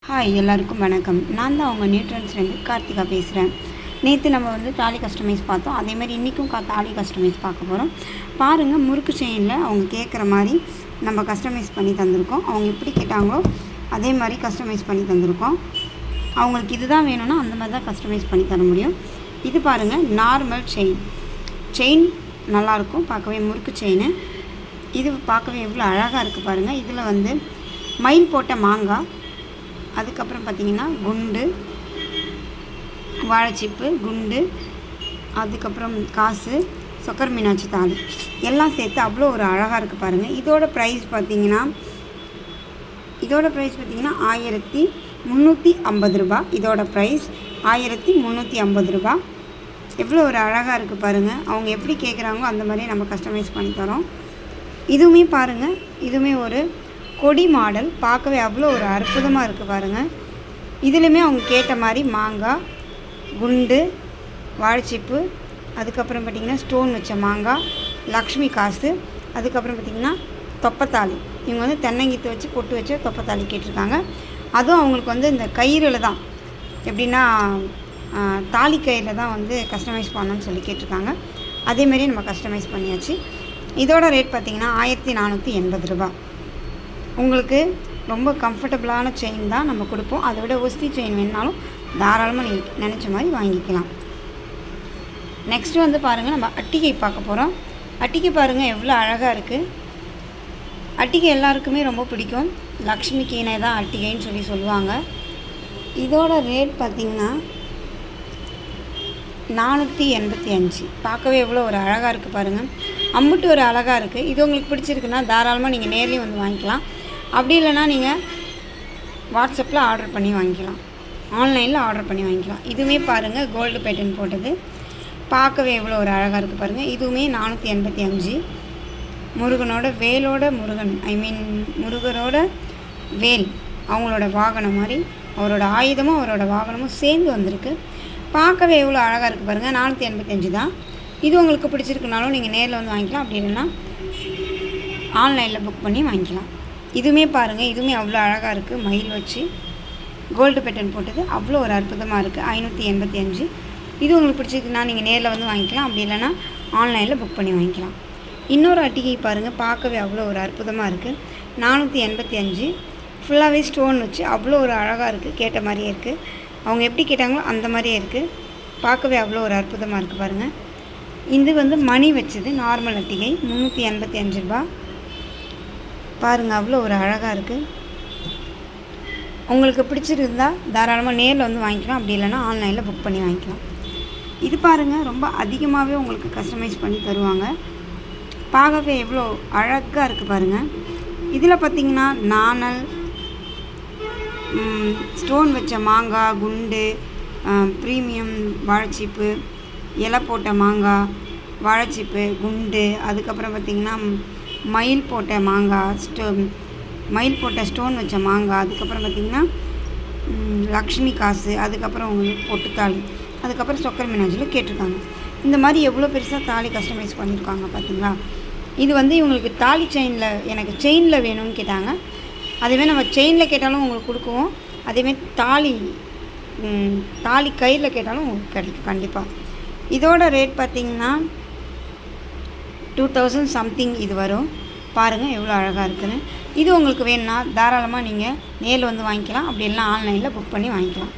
Hi எல்லாருக்கும் வணக்கம். நான் தான் அவங்க நியூட்ரன்ஸ்லேருந்து கார்த்திகா பேசுகிறேன். நேற்று நம்ம தாலி கஸ்டமைஸ் பார்த்தோம். அதேமாதிரி இன்றைக்கும் தாலி கஸ்டமைஸ் பார்க்க போகிறோம். பாருங்கள், முறுக்கு செயினில் அவங்க கேட்குற மாதிரி நம்ம கஸ்டமைஸ் பண்ணி தந்திருக்கோம். அவங்க எப்படி கேட்டாங்களோ அதே மாதிரி கஸ்டமைஸ் பண்ணி தந்திருக்கோம். அவங்களுக்கு இதுதான் வேணும்னா அந்த மாதிரி தான் கஸ்டமைஸ் பண்ணி தர முடியும். இது பாருங்கள், நார்மல் செயின் நல்லாயிருக்கும், பார்க்கவே முறுக்கு செயின். இது பார்க்கவே எவ்வளோ அழகாக இருக்குது பாருங்கள். இதில் மயில் போட்ட மாங்காய், அதுக்கப்புறம் பார்த்திங்கன்னா குண்டு, வாழைச்சிப்பு, குண்டு, அதுக்கப்புறம் காசு, சொக்கர் மீனாட்சி தாலி எல்லாம் சேர்த்து அவ்வளோ ஒரு அழகாக இருக்குது பாருங்கள். இதோட ப்ரைஸ் பார்த்திங்கன்னா 1350 ரூபா. இதோட ப்ரைஸ் 1350 ரூபா. எவ்வளோ ஒரு அழகாக இருக்குது பாருங்கள். அவங்க எப்படி கேட்குறாங்களோ அந்த மாதிரியே நம்ம கஸ்டமைஸ் பண்ணி தரோம். இதுவுமே பாருங்கள், இதுவுமே ஒரு கொடி மாடல், பார்க்கவே அவ்வளோ ஒரு அற்புதமாக இருக்குது பாருங்கள். இதுலேயுமே அவங்க கேட்ட மாதிரி மாங்காய், குண்டு, வாழைச்சிப்பு, அதுக்கப்புறம் பார்த்திங்கன்னா ஸ்டோன் வச்ச மாங்காய், லக்ஷ்மி காசு, அதுக்கப்புறம் பார்த்திங்கன்னா தொப்பத்தாலி. இவங்க தென்னங்கீத்து வச்சு பொட்டு வச்சு தொப்பத்தாலி கேட்டிருக்காங்க. அதுவும் அவங்களுக்கு இந்த கயிறில் தான், எப்படின்னா தாலி கயிறில் தான் கஸ்டமைஸ் பண்ணணும்னு சொல்லி கேட்டிருக்காங்க. அதேமாரி நம்ம கஸ்டமைஸ் பண்ணியாச்சு. இதோட ரேட் பார்த்திங்கன்னா 1480 ரூபா. உங்களுக்கு ரொம்ப கம்ஃபர்டபுளான செயின் தான் நம்ம கொடுப்போம். அதை விட ஒஸ்தி செயின் வேணுனாலும் தாராளமாக நீங்கள் நினச்ச மாதிரி வாங்கிக்கலாம். நெக்ஸ்ட்டு பாருங்கள், நம்ம அட்டிகை பார்க்க போகிறோம். அட்டிகை பாருங்கள் எவ்வளோ அழகாக இருக்குது. அட்டிகை எல்லாருக்குமே ரொம்ப பிடிக்கும். லக்ஷ்மி கீனை தான் அட்டிகைன்னு சொல்லுவாங்க. இதோட ரேட் பார்த்திங்கன்னா 485. பார்க்கவே எவ்வளோ ஒரு அழகாக இருக்குது பாருங்கள். அம்புட்டு ஒரு அழகாக இருக்குது. இது உங்களுக்கு பிடிச்சிருக்குன்னா தாராளமாக நீங்கள் நேர்லேயும் வாங்கிக்கலாம். அப்படி இல்லைனா நீங்கள் வாட்ஸ்அப்பில் ஆர்டர் பண்ணி வாங்கிக்கலாம், ஆன்லைனில் ஆர்டர் பண்ணி வாங்கிக்கலாம். இதுவுமே பாருங்கள், கோல்டு பேட்டர்ன் போட்டது, பார்க்கவே எவ்வளோ ஒரு அழகாக இருக்குது பாருங்கள். இதுவுமே 485. முருகனோட வேலோட முருகன், முருகரோட வேல், அவங்களோட வாகனம் மாதிரி, அவரோட ஆயுதமும் அவரோட வாகனமும் சேர்ந்து வந்திருக்கு. பார்க்கவே எவ்வளோ அழகாக இருக்குது பாருங்கள். 485 தான். இது உங்களுக்கு பிடிச்சிருக்குனாலும் நீங்கள் நேரில் வாங்கிக்கலாம், அப்படி இல்லைன்னா ஆன்லைனில் புக் பண்ணி வாங்கிக்கலாம். இதுவுமே பாருங்கள், இதுவுமே அவ்வளோ அழகாக இருக்குது. மயில் வச்சு கோல்டு பேட்டர்ன் போட்டது, அவ்வளோ ஒரு அற்புதமாக இருக்குது. 585. இது உங்களுக்கு பிடிச்சிருக்குன்னா நீங்கள் நேரில் வாங்கிக்கலாம், அப்படி இல்லைன்னா ஆன்லைனில் புக் பண்ணி வாங்கிக்கலாம். இன்னொரு அட்டிகை பாருங்கள், பார்க்கவே அவ்வளோ ஒரு அற்புதமாக இருக்குது. 485. ஃபுல்லாகவே ஸ்டோன் வச்சு அவ்வளோ ஒரு அழகாக இருக்குது. கேட்ட மாதிரியே இருக்குது. அவங்க எப்படி கேட்டாங்களோ அந்த மாதிரியே இருக்குது. பார்க்கவே அவ்வளோ ஒரு அற்புதமாக இருக்குது பாருங்கள். இது மணி வச்சது நார்மல் அட்டிகை, 385 ரூபா. பாருங்கள், அவ்வளோ ஒரு அழகாக இருக்குது. உங்களுக்கு பிடிச்சிருந்தால் தாராளமாக நேரில் வாங்கிக்கலாம், அப்படி இல்லைன்னா ஆன்லைனில் புக் பண்ணி வாங்கிக்கலாம். இது பாருங்கள், ரொம்ப அதிகமாகவே உங்களுக்கு கஸ்டமைஸ் பண்ணி தருவாங்க. பார்க்கவே எவ்வளோ அழகாக இருக்குது பாருங்கள். இதில் பார்த்திங்கன்னா நாணல், ஸ்டோன் வச்ச மாங்காய், குண்டு, ப்ரீமியம் வாழைச்சிப்பு, இலை போட்ட மாங்காய், வாழைச்சிப்பு, குண்டு, அதுக்கப்புறம் பார்த்திங்கன்னா மயில் போட்ட மாங்காய், மயில் போட்ட ஸ்டோன் வச்ச மாங்காய், அதுக்கப்புறம் பார்த்திங்கன்னா லக்ஷ்மி காசு, அதுக்கப்புறம் உங்களுக்கு பொட்டுத்தாலி, அதுக்கப்புறம் சொக்கர் மீனாட்சியில் கேட்டிருக்காங்க. இந்த மாதிரி எவ்வளோ பெருசாக தாலி கஸ்டமைஸ் பண்ணியிருக்காங்க பார்த்தீங்களா. இது இவங்களுக்கு தாலி செயினில், எனக்கு செயினில் வேணும்னு கேட்டாங்க. அதேமாதிரி நம்ம செயினில் கேட்டாலும் உங்களுக்கு கொடுக்குவோம். அதேமாதிரி தாலி கயிறில் கேட்டாலும் உங்களுக்கு கிடைக்கும் கண்டிப்பாக. இதோட ரேட் பார்த்திங்கன்னா 2000 சம்திங் இது வரும். பாருங்கள் எவ்வளோ அழகாக இருக்குதுன்னு. இது உங்களுக்கு வேணும்னா தாராளமாக நீங்கள் நேரில் வாங்கிக்கலாம், அப்படி எல்லாம் ஆன்லைனில் புக் பண்ணி வாங்கிக்கலாம்.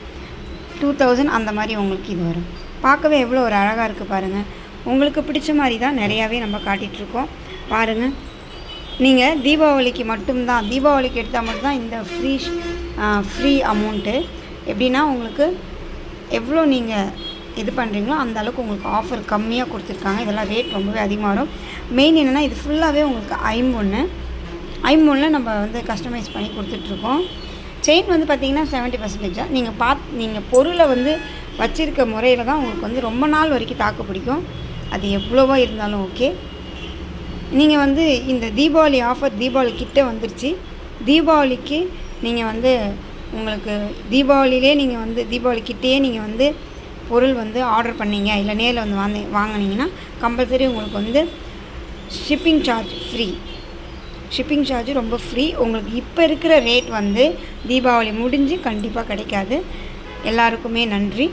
2000 அந்த மாதிரி உங்களுக்கு இது வரும். பார்க்கவே எவ்வளோ ஒரு அழகாக இருக்குது பாருங்கள். உங்களுக்கு பிடிச்ச மாதிரி தான் நிறையாவே நம்ம காட்டிகிட்ருக்கோம். பாருங்கள், நீங்கள் தீபாவளிக்கு மட்டும்தான், தீபாவளிக்கு எடுத்தால் மட்டும்தான் இந்த ஃப்ரீ அமௌண்ட்டு. எப்படின்னா உங்களுக்கு எவ்வளோ நீங்கள் இது பண்ணுறீங்களோ அந்த அளவுக்கு உங்களுக்கு ஆஃபர் கம்மியாக கொடுத்துருக்காங்க. இதெல்லாம் ரேட் ரொம்பவே அதிகமாக வரும். மெயின் என்னென்னா இது ஃபுல்லாகவே உங்களுக்கு 53 நம்ம கஸ்டமைஸ் பண்ணி கொடுத்துட்ருக்கோம். செயின் பார்த்திங்கன்னா 70% நீங்கள் பொருளை வச்சுருக்க முறையில் தான் உங்களுக்கு ரொம்ப நாள் வரைக்கும் தாக்கு பிடிக்கும். அது எவ்வளவோ இருந்தாலும் ஓகே. நீங்கள் இந்த தீபாவளி ஆஃபர், தீபாவளி கிட்ட வந்துருச்சு. தீபாவளிக்கு நீங்கள் உங்களுக்கு தீபாவளியிலே நீங்கள் தீபாவளி கிட்டேயே நீங்கள் பொருள் ஆர்டர் பண்ணிங்க, இல்லை நேரில் வாங்கினீங்கன்னா கம்பல்சரி உங்களுக்கு shipping charge free. Shipping charge ரொம்ப ஃப்ரீ. உங்களுக்கு இப்போ இருக்கிற ரேட் வந்து தீபாவளி முடிஞ்சு கண்டிப்பாக கிடைக்காது. எல்லாருக்குமே நன்றி.